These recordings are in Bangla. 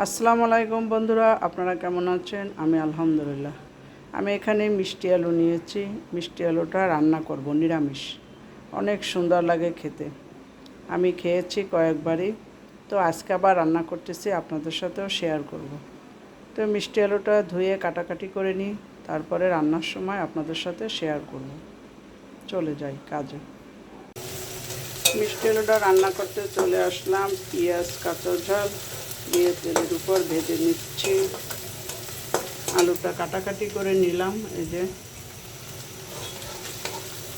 আসসালামু আলাইকুম বন্ধুরা, আপনারা কেমন আছেন? আমি আলহামদুলিল্লাহ। আমি এখানে মিষ্টি আলু নিয়েছি। মিষ্টি আলুটা রান্না করব নিরামিষ, অনেক সুন্দর লাগে খেতে। আমি খেয়েছি কয়েকবারই, তো আজকে আবার রান্না করতেছি, আপনাদের সাথেও শেয়ার করব। তো মিষ্টি আলুটা ধুয়ে কাটাকাটি করে নিই, তারপরে রান্নার সময় আপনাদের সাথে শেয়ার করব। চলে যাই কাজে। মিষ্টি আলুটা রান্না করতে চলে আসলাম। পেঁয়াজ, কাঁচা ঝাল দিয়ে তেলের উপর ভেজে নিচ্ছি। আলুটা কাটাকাটি করে নিলাম। এই যে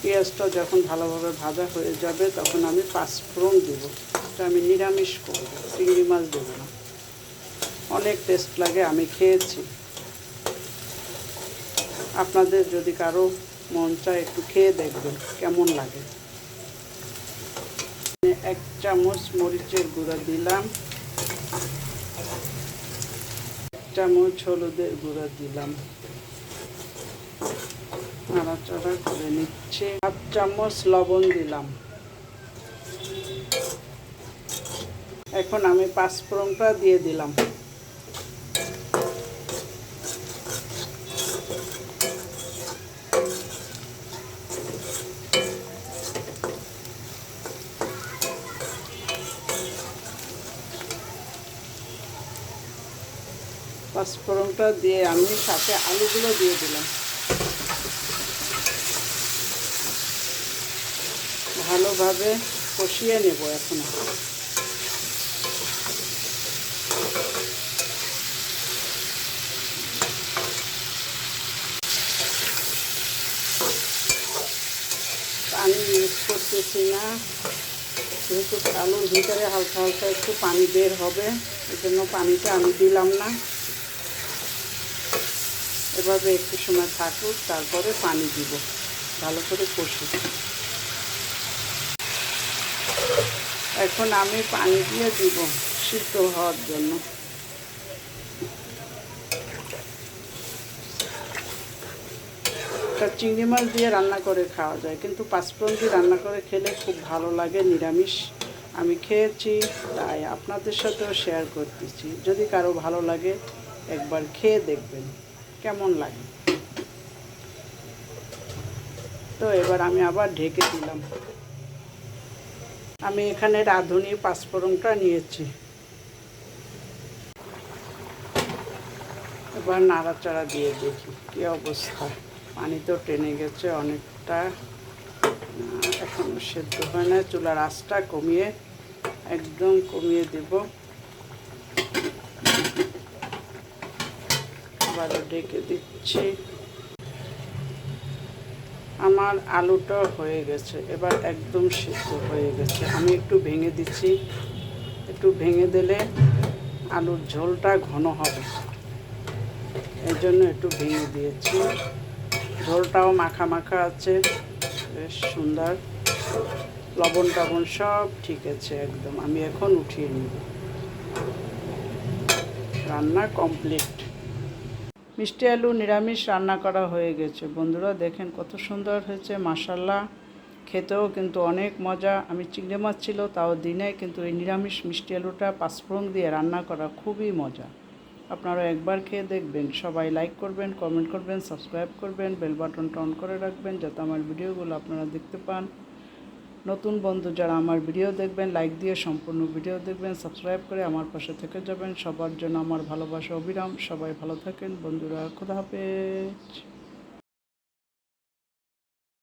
পেঁয়াজটা যখন ভালোভাবে ভাজা হয়ে যাবে তখন আমি পাঁচফোড়ন দেবো। এটা আমি নিরামিষ করব, চিংড়ি মাছ দেবো না। অনেক টেস্ট লাগে, আমি খেয়েছি। আপনাদের যদি কারো মন চায় একটু খেয়ে দেখবেন কেমন লাগে। 1 চামচ মরিচের গুঁড়া দিলাম, 1 চামচ হলুদের গুঁড়া দিলাম, নাড়াচাড়া করে নিচ্ছে। 1/2 চামচ লবণ দিলাম। এখন আমি পাঁচফোড়নটা দিয়ে দিলাম। পাঁচফোড়নটা দিয়ে আমি সাথে আলুগুলো দিয়ে দিলাম। ভালোভাবে কষিয়ে নেব এখন। পানি ইউজ করতেছি না, যেহেতু আলুর ভিতরে হালকা হালকা একটু পানি বের হবে, এই জন্য পানিটা আমি দিলাম না। এভাবে একটু সময় থাকুক, তারপরে পানি দিব। ভালো করে কষি। এখন আমি পানি দিয়ে দিব সিদ্ধ হওয়ার জন্য। চিংড়ি মাছ দিয়ে রান্না করে খাওয়া যায়, কিন্তু পাঁচফোড়ন দিয়ে রান্না করে খেলে খুব ভালো লাগে নিরামিষ। আমি খেয়েছি, তাই আপনাদের সাথেও শেয়ার করতেছি। যদি কারো ভালো লাগে একবার খেয়ে দেখবেন কেমন লাগে। তো এবার আমি আবার ঢেকে দিলাম। আমি এখানে রাঁধুনি পাঁচফোড়নটা নিয়েছি। এবার নাড়াচাড়া দিয়ে দেখি কী অবস্থা। পানি তো টেনে গেছে অনেকটা, এখনও সেদ্ধ হয় না। চুলার আঁচটা কমিয়ে, একদম কমিয়ে দেব। আবারও ঢেকে দিচ্ছি। আমার আলুটা হয়ে গেছে, এবার একদম সিদ্ধ হয়ে গেছে। আমি একটু ভেঙে দিচ্ছি, একটু ভেঙে দিলে আলুর ঝোলটা ঘন হবে, এই জন্য একটু ভেঙে দিয়েছি। ঝোলটাও মাখা মাখা আছে, বেশ সুন্দর। লবণ টবণ সব ঠিক আছে একদম। আমি এখন উঠিয়ে নিব। রান্না কমপ্লিট। মিষ্টি আলু নিরামিষ রান্না করা হয়ে গেছে। বন্ধুরা দেখেন কত সুন্দর হয়েছে, মাশাআল্লাহ। খেতেও কিন্তু অনেক মজা। আমি চিংড়ি মাছ ছিল তাও দিনে, কিন্তু এই নিরামিষ মিষ্টি আলুটা পাঁচফোড়ন দিয়ে রান্না করা খুবই মজা। আপনারা একবার খেয়ে দেখবেন। সবাই লাইক করবেন, কমেন্ট করবেন, সাবস্ক্রাইব করবেন, বেল বাটনটা অন করে রাখবেন যাতে আমার ভিডিওগুলো আপনারা দেখতে পান। নতুন বন্ধু যারা আমার ভিডিও দেখবেন, লাইক দিয়ে সম্পূর্ণ ভিডিও দেখবেন, সাবস্ক্রাইব করে আমার পাশে থেকে যাবেন। সবার জন্য আমার ভালোবাসা অবিরাম। সবাই ভালো থাকেন বন্ধুরা, খোদা হাফেজ।